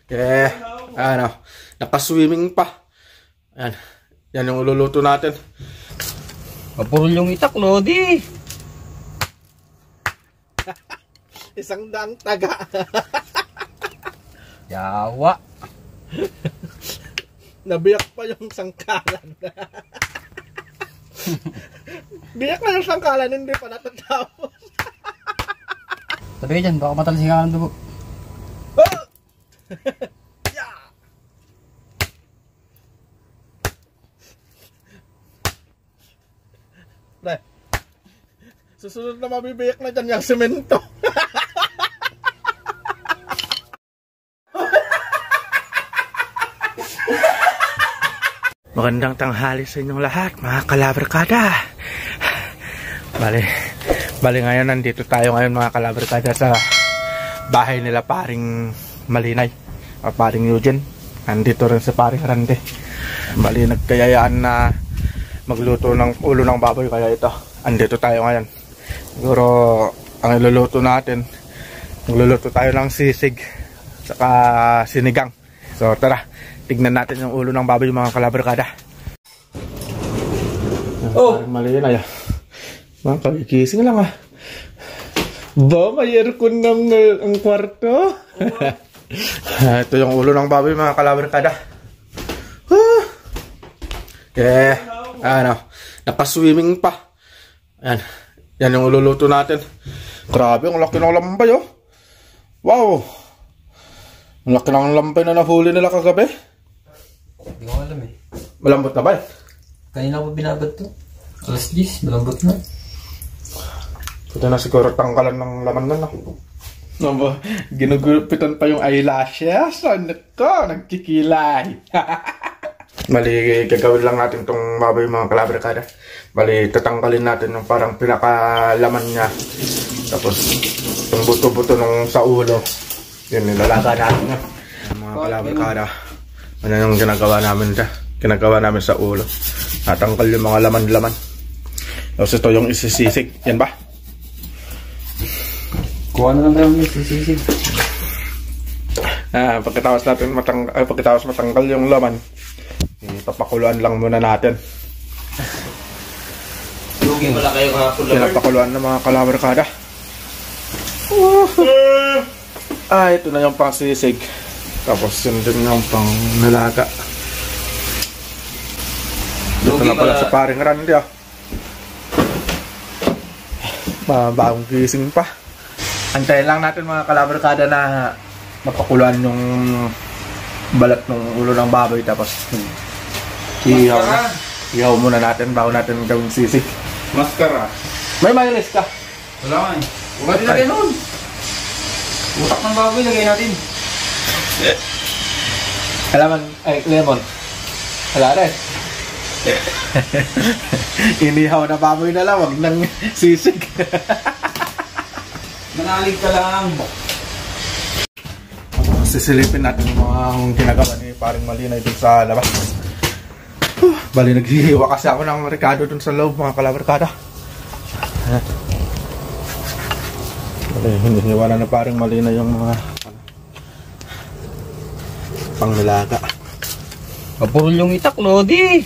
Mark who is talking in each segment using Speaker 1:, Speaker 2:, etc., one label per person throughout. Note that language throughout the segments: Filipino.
Speaker 1: Eh, ano, nakaswimming pa. Ayan, yan yung ululuto natin.
Speaker 2: Mapurol yung itak, Lodi.
Speaker 1: Isang daang taga.
Speaker 2: Yawa.
Speaker 1: Nabiyak pa yung sangkalan. Biyak na yung sangkalan, hindi pa natatapos.
Speaker 2: Sabi dyan, baka matalsingan ng dugo.
Speaker 1: Yeah. Pre, susunod na mabibiyak na dyan yung semento. Magandang tanghali sa inyong lahat, mga kalabarkada. Bali ngayon, nandito tayo ngayon mga kalabarkada sa bahay nila paring Malinay o paring Eugene. Nandito rin sa paring Rande. Bali nagkayayaan na magluto ng ulo ng baboy, kaya ito, andito tayo ngayon. Siguro ang iluluto natin, magluluto tayo ng sisig saka sinigang. So tara, tignan natin yung ulo ng baboy mga kalabarkada. Oh, mali na yan. Mga kagising lang ah. Ba, may aircon ng ang kwarto. Ito yung ulo ng baboy mga kalabarkada. Ano, nakaswimming pa. Ayan, yan yung ululuto natin. Grabe, ang laki ng lambay oh. Wow, ang laki ng lambay na nahuli nila kagabi.
Speaker 2: Hindi ko alam eh.
Speaker 1: Malambot na ba eh?
Speaker 2: Kanina ko binabad to. Alas 10, malambot na.
Speaker 1: Ito na siguro tangkalan ng laman na. No, ginugupitan pa yung eyelashes. Ano ko? Nagkikilay. Bali, gagawin lang natin itong baboy mga kalabarkada. Bali, tatanggalin natin yung parang pinakalaman niya. Tapos, itong buto-buto nung sa ulo. Yun, nilalaga natin yun. Mga kalabarkada. Ano yung ginagawa namin dyan? Ginagawa namin sa ulo. Natanggal yung mga laman-laman. Tapos ito yung isisisig. Yan ba?
Speaker 2: Kuha na lang tayo yung isisig.
Speaker 1: Pagkatapos matanggal yung laman, ipapakuluan lang muna natin.
Speaker 2: Lugi pala kayo kahapon.
Speaker 1: Pinapakuluan ng mga kalabarkada. Ito na yung pang sisig. Tapos yun din yung pang nalaga. Dito na pala sa paring Randy ah. Bagong gising pa. Antayin lang natin mga kalabarkada na mapakuluan yung balat ng ulo ng baboy. Tapos ihaw muna natin bago natin gawin sisig.
Speaker 2: Maskara.
Speaker 1: May mayonnaise ka?
Speaker 2: Wala nga eh. Huwag natin lagay nun. Utak ng baboy lagay natin.
Speaker 1: Alaman, lemon. Wala rin. Inihaw na baboy na lang, wag nang sisig.
Speaker 2: Manalig ka lang.
Speaker 1: Sisilipin natin yung mga ginagawa ni paring Malinay dun sa labas. Bali, naghihiwa kasi ako ng Ricardo dun sa loob mga kalabarkada. Bali, hinihiwa na paring Malinay yung mga pangnilaga.
Speaker 2: Mapurol yung itak, Lodi.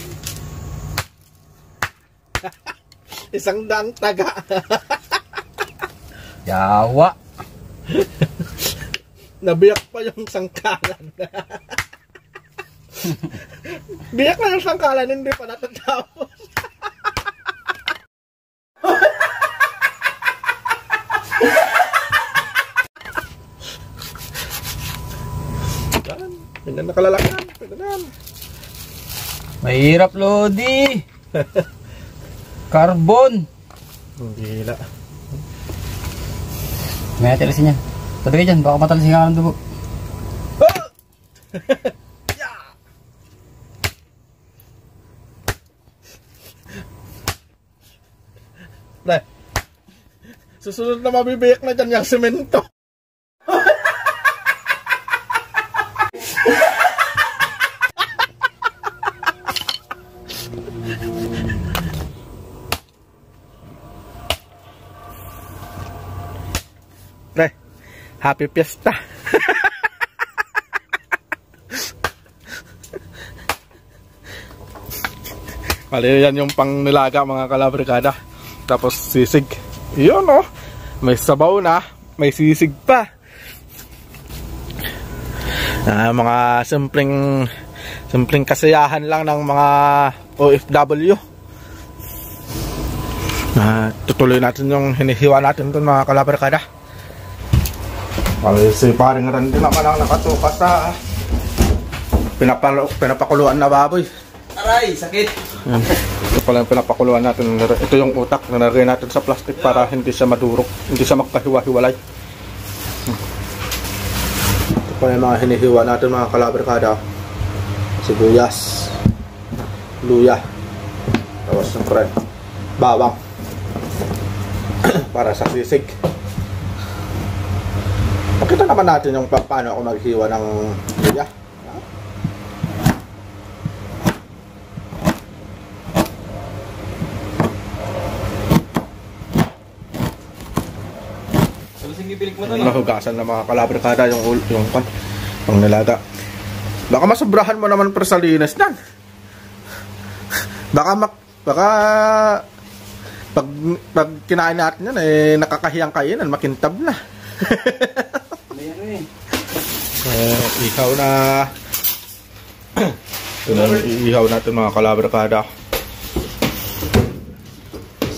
Speaker 1: Isang daang taga.
Speaker 2: Yawa.
Speaker 1: Nabiyak pa yung sangkalan. Biyak na yung sangkalan, hindi pa natatapos. Pindan na kalalakan. Pindan.
Speaker 2: Mahirap, Lodi. Carbon.
Speaker 1: Hindi na.
Speaker 2: May atirasin niya. Tabi dyan, baka matalsingan ng dugo.
Speaker 1: Yeah. Pre, susunod na mabibiyak na dyan yung semento. Pre, happy fiesta. Mali yan yung pang nilaga mga kalabrigada. Tapos sisig. Yun oh. May sabaw na. May sisig pa. Mga simpleng kasiyahan lang ng mga OFW. Tutuloy natin yung hinihiwa natin doon mga kalabrigada. Mali si paring Randy naman ang nakatuka sa pinapakuluan na baboy.
Speaker 2: Aray, sakit.
Speaker 1: Yan. Ito pala yung pinapakuluan natin. Ito yung utak na nalagay natin sa plastic para hindi siya madurog, hindi siya magkahiwa-hiwalay. Ito pala yung mga hinihiwa natin mga kalabrigada. Sibuyas, luya, tapos siyempre bawang para sa sisig. Pakita naman natin yung paano ako maghiwa ng luya. Nahugasan ng mga kalabrigada yung pang nilaga. Baka masobrahan mo naman per sa linis nan. Baka pag kinain natin yan nakakahiyang kainan, makintab na. Ihaw na. Ito na ihaw natin mga kalabrigada.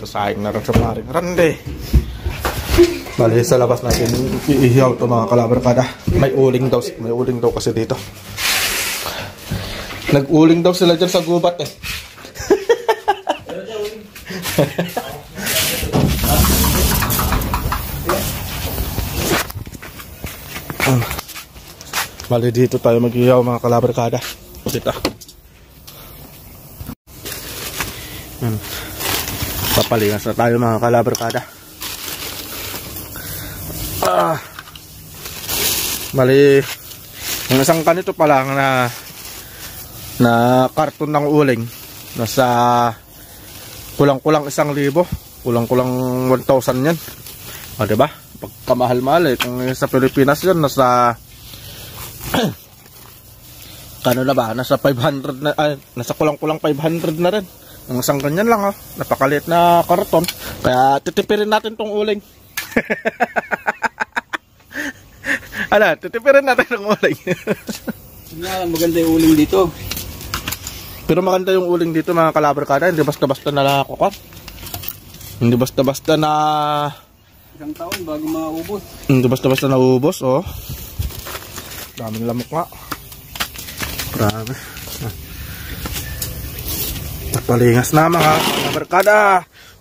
Speaker 1: Sasayang na rin sa paring Randy. Bali sa labas natin iihaw ito mga kalabrigada. May uling daw kasi dito. Nag-uling daw sila dyan sa gubat eh. Bali dito tayo mag-ihaw mga kalabrigada. Dito. Papalingas na tayo mga kalabrigada. Mali yung isang kanito pa lang na karton ng uling nasa kulang-kulang 1,000, kulang-kulang 1,000 yan. O diba? Pagkamahal-mahal kung sa Pilipinas yan nasa kano na ba? Nasa 500 na, nasa kulang-kulang 500 na rin. Ang isang ganyan lang oh, napakaliit na karton. Kaya titipirin natin tong uling. Titipirin natin ng uling.
Speaker 2: Maganda yung uling dito.
Speaker 1: Pero maganda yung uling dito mga kalabrigada. Hindi basta-basta na nakakukot. Hindi basta-basta na
Speaker 2: isang taon bago maubos.
Speaker 1: Hindi basta-basta na ubos oh. Daming lamok nga. Grabe. Papalingas na mga kalabrigada.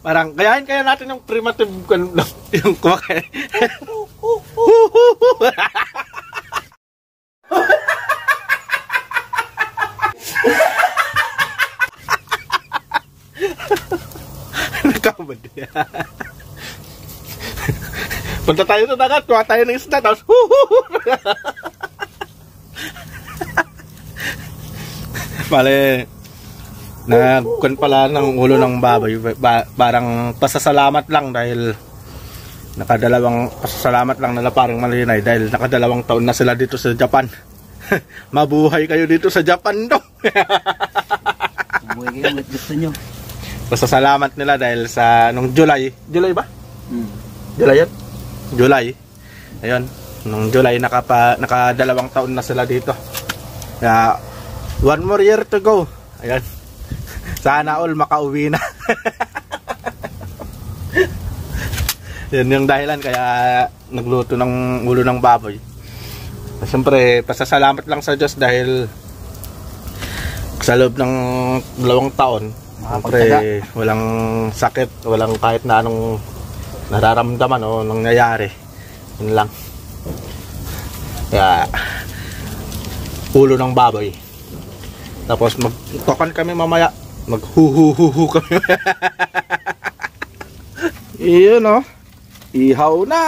Speaker 1: Parang kayain kaya natin yung primitive yung kumakain. Nakabad niya. Punta tayo sa dagat, kuha tayo ng isda, tapos Bale, nagkuhan pala ng ulo ng baboy. Parang pasasalamat lang dahil pasasalamat lang nila parang Malinay dahil nakadalawang taon na sila dito sa Japan. Mabuhay kayo dito sa Japan dong.
Speaker 2: Mabuhay kayo, gusto nyo.
Speaker 1: Pasasalamat nila dahil sa nung July ba? July yan? July. Ayun, nung July nakadalawang taon na sila dito. Kaya 1 more year to go. Ayun. Sana all makauwi na. Yan yung dahilan kaya nagluto ng ulo ng baboy. Siyempre, pasasalamat lang sa Diyos dahil sa loob ng 2 taon, siyempre, walang sakit, walang kahit na anong nararamdaman o nangyayari. Yun lang. Kaya, ulo ng baboy. Tapos magtokan kami mamaya. Maghuhuhuhu kami. Iyon o. Ihaw na.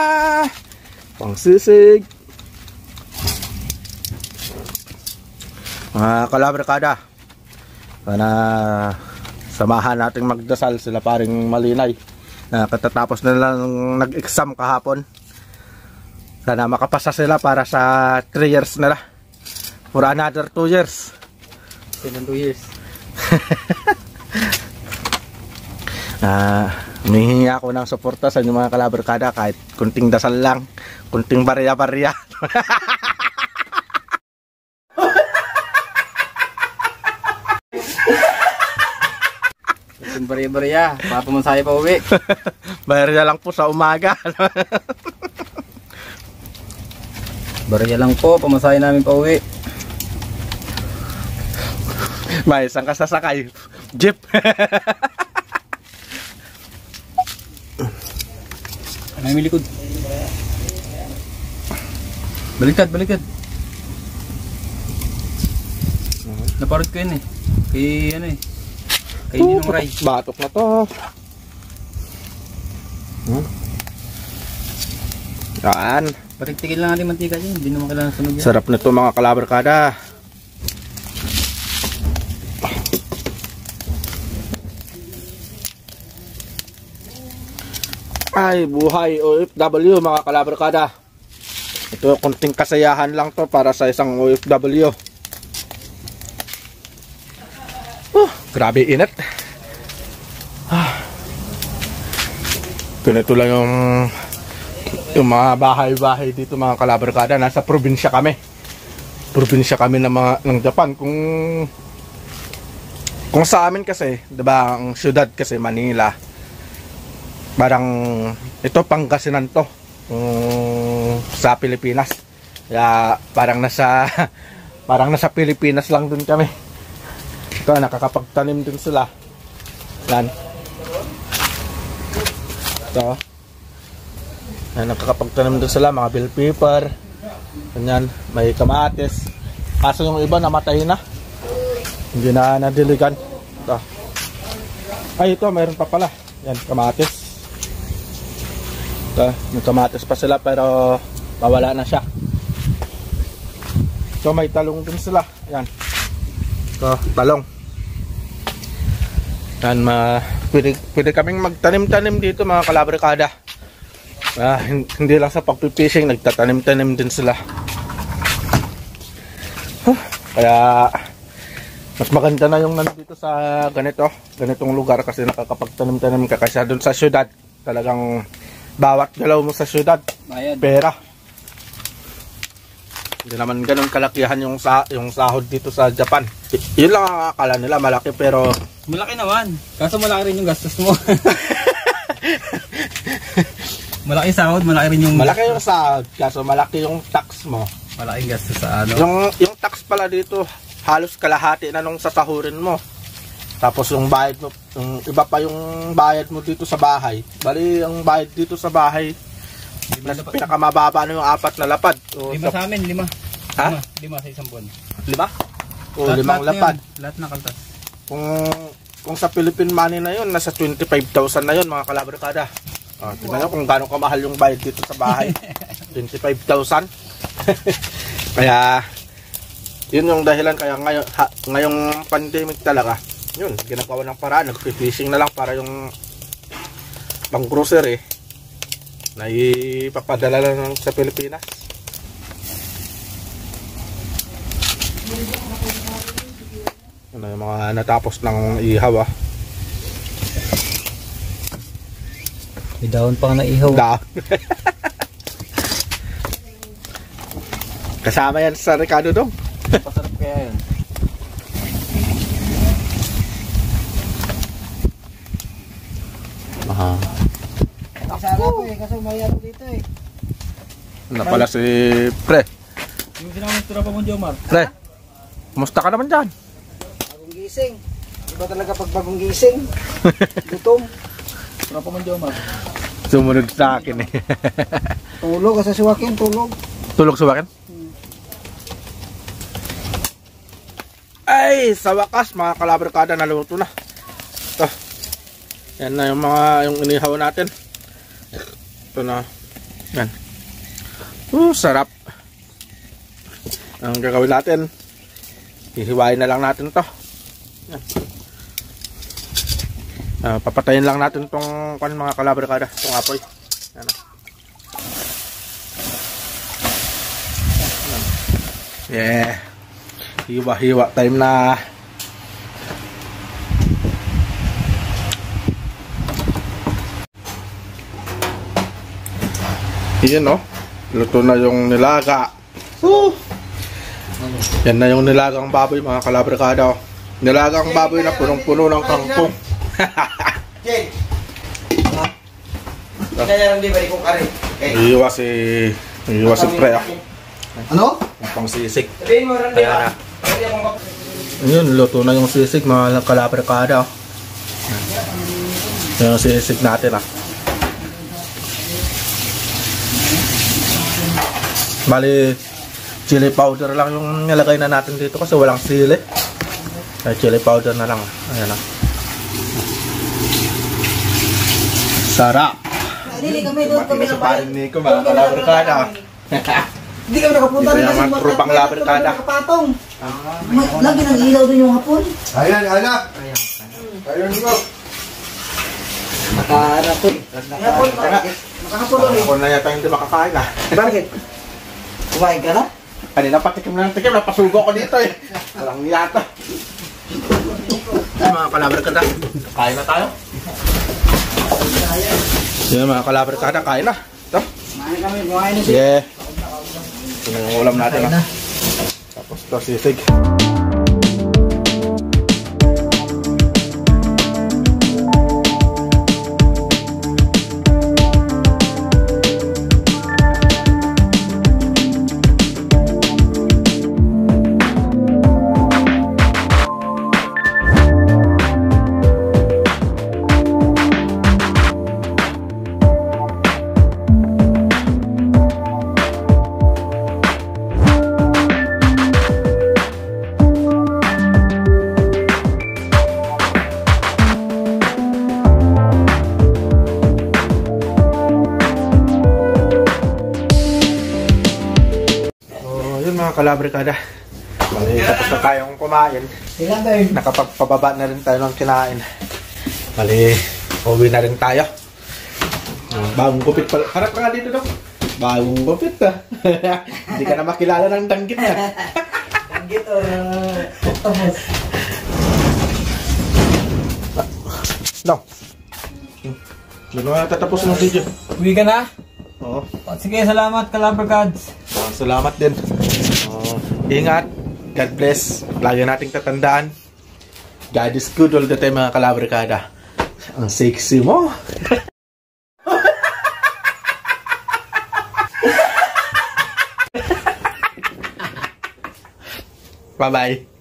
Speaker 1: Pangsisig. Mga kalabrigada, sana samahan nating magdasal sila paring Malinay na katatapos na lang nag-exam kahapon. Sana makapasa sila para sa 3 years nila. For another 2 years.
Speaker 2: 2 years.
Speaker 1: Humihingi ako ng suporta sa inyong mga kalabarkada kahit kunting dasal lang, kunting barya-barya.
Speaker 2: Kunting barya-barya, para pumansaya pa uwi.
Speaker 1: Barya lang po sa umaga.
Speaker 2: Barya lang po, pumansaya namin pa uwi.
Speaker 1: May isang kasasakay. Jeep.
Speaker 2: May likod. Baliktad, baliktad. Naparot ko yun eh. Kay ano eh. Kay Ninong Ray.
Speaker 1: Batok na to. Yan.
Speaker 2: Patigtigil lang natin mantika dyan. Hindi naman kailangan sunog yan.
Speaker 1: Sarap nito mga kalabarkada. Ay, buhay OFW mga kalabarkada. Ito kunting kasayahan lang to para sa isang OFW. Grabe init. Ganito lang yung mga bahay-bahay dito mga kalabarkada. Nasa probinsya kami. Probinsya kami ng Japan. Kung sa amin kasi, 'di ba, ang syudad kasi Manila. Parang ito Pangasinan to sa Pilipinas. Kaya parang nasa Pilipinas lang dun kami. Ito nakakapagtanim din sila. Yan. Ito. Yan, nakakapagtanim din sila mga bell pepper. Ganyan, may kamatis. Kaso yung iba namatay na. Hindi na nadiligan. Ito. Ay, ito mayroon pa pala. Yan, kamatis. May kamatis pa sila pero mawala na siya. So may talong din sila. Ayan. So talong. Yan, pwede kaming magtanim-tanim dito mga kalabarkada. Hindi lang sa pagpipishing, nagtatanim-tanim din sila. Kaya mas maganda na yung nandito sa ganitong lugar kasi nakakapagtanim-tanim ka kasi doon sa syudad. Talagang bawat galaw mo sa syudad, bayad. Pera. Hindi naman ganun kalakihan yung sahod dito sa Japan. Yun lang ang akala nila, malaki pero...
Speaker 2: Malaki naman. Kaso malaki rin yung gastos mo. Malaki sahod, malaki rin yung...
Speaker 1: Malaki yung sahod, kaso malaki yung tax mo.
Speaker 2: Malaking gastos sa ano.
Speaker 1: Yung tax pala dito, halos kalahati na nung sasahurin mo. Tapos yung bayad mo, yung iba pa yung bayad mo dito sa bahay. Bali, ang bayad dito sa bahay, pinakamababa na yung 4 na lapad. O,
Speaker 2: 5 sa amin, 5.
Speaker 1: Ha?
Speaker 2: 5 sa isang buwan.
Speaker 1: 5? O, 5 lapad.
Speaker 2: Lahat na kaltas.
Speaker 1: Kung sa Philippine money na yun, nasa 25,000 na yun mga kalabarkada. Tignan nyo kung gano'ng kamahal yung bayad dito sa bahay. 25,000. Kaya, yun yung dahilan. Kaya ngayong pandemic talaga, yun, ginagawa ng paraan, nag-fishing na lang para yung pang grocery na ipapadala lang sa Pilipinas. Ano yung mga natapos ng ihaw
Speaker 2: May dahon pang naihaw.
Speaker 1: Kasama yan sa Ricardo dong.
Speaker 2: Pasarap kaya yun.
Speaker 3: Sana po kasi mayroon dito
Speaker 1: Ano pala si Pre?
Speaker 2: Yung sinamang tura pa mo, Jomar.
Speaker 1: Pre, kumusta ka naman dyan?
Speaker 3: Bagong gising. Iba talaga pag bagong gising. Gutom.
Speaker 2: Tura pa mo, Jomar.
Speaker 1: Sumunod sa akin
Speaker 3: Tulog kasi si Joaquin, tulog.
Speaker 1: Tulog sa akin? Ay, sa wakas mga kalabarkada, naluto na. Ito. Yan na yung inihaw natin. Ito na. Yan. Sarap. Ang gagawin natin, hihiwain na lang natin to. Yan. Papatayin lang natin tong mga kalabarkada, itong apoy. Yan. Yeah. Hiwa-hiwa time na. Iyan no. Luto na yung nilaga. Yan na yung nilagang baboy mga kalabrikada. Nilagang baboy na punong-puno ng kangkong.
Speaker 3: Jay! Kaya lang di ba kung kare?
Speaker 1: Iiwas si pre.
Speaker 3: Ano?
Speaker 1: Ang pang sisig.
Speaker 3: Sabihin mo, Randy ba?
Speaker 1: Ayun, luto na yung sisig mga kalabrikada. Yung sisig natin Bali, chili powder lang yung nilagay na natin dito kasi walang sili. Chili powder na lang. Ayan Sarap!
Speaker 3: Kami doon kami
Speaker 1: sa parin ni ko mga kalabrikada.
Speaker 3: Hindi kami nakapunta rin kasi
Speaker 1: trupang labrikada.
Speaker 3: nakapatong. Lagi nang ilaw doon yung hapon.
Speaker 2: Ayan, anak. Ayan mo.
Speaker 3: Hapon, makahapon doon
Speaker 1: Ako na yata hindi makakain
Speaker 3: Bakit? Kumain ka na?
Speaker 1: Kanina patikim na ng tikim, napasugo ko dito Walang yata. Mga kalabrikada, kain na tayo. Yan mga kalabrikada, kain na. Ito.
Speaker 3: Kumain na siya.
Speaker 1: Yeah. Ito na yung ulam natin Tapos ito sisig. Mga kalabrikada, tapos na tayong kumain. Nakapagpababa na rin tayo ng kinain. Bali, uwi na rin tayo. Bagong gupit pala. Harap ka nga dito daw. Bagong gupit Hindi ka na makilala ng danggit
Speaker 3: Danggit or octopus?
Speaker 1: No. Doon na tatapos ng video.
Speaker 3: Uwi ka na?
Speaker 1: Oo.
Speaker 3: Sige, salamat kalabrikads.
Speaker 1: Salamat din. Ingat. God bless. Lagi nating tatandaan. God is good all the time mga kalabrikada. Ang sexy mo. Bye-bye.